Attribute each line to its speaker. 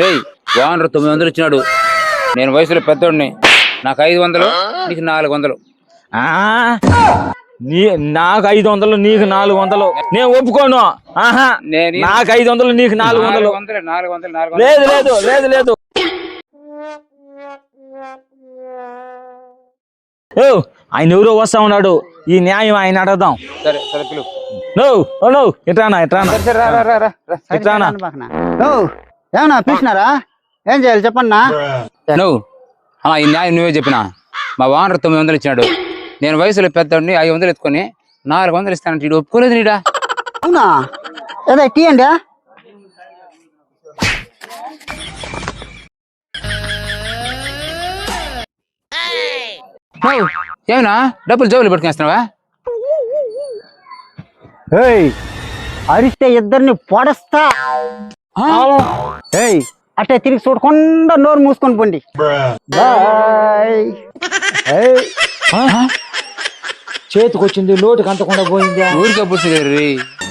Speaker 1: ఏయ్ ఓనర్ 900 ఇచ్చినాడు. నేను వయసులో పెద్దోడిని, నాకు 500, నీకు 400.
Speaker 2: నాకు 500 నీకు 400 నేను ఒప్పుకోను. ఆహా నాకు 500 నీకు 400.
Speaker 1: 400.
Speaker 2: లేదు లేదు లేదు లేదు. ఆయన ఎవరో వస్తా ఉన్నాడు, ఈ న్యాయం ఆయన అడగదాం.
Speaker 1: సరే సరే పిలువు.
Speaker 2: నువ్వు ఇట్రానా ఇట్రానా.
Speaker 3: ఏమన్నా పిలిచినారా? ఏం చేయాలి చెప్పన్నా?
Speaker 1: నువ్వు ఈ న్యాయం నువ్వే చెప్పినా. మా ఓనర్ 900 ఇచ్చినాడు, నేను వయసులో పెద్దోడిని 500 ఎత్తుకొని 400 ఇస్తానంటే ఇటు ఒప్పుకోలేదు నీడా.
Speaker 3: అవునా? ఏదో తీయండి.
Speaker 1: ఏమన్నా డబ్బులు జోబులు పెట్టుకునేస్తున్నావా?
Speaker 3: అరిస్తే ఇద్దరిని పొడస్తా. అట్టే తిరిగి చూడకుండా నోరు మూసుకొని పోండి.
Speaker 2: చేతికొచ్చింది లోటుకి అంతకుండా పోయింది.
Speaker 1: ఊరికే పుస్తకం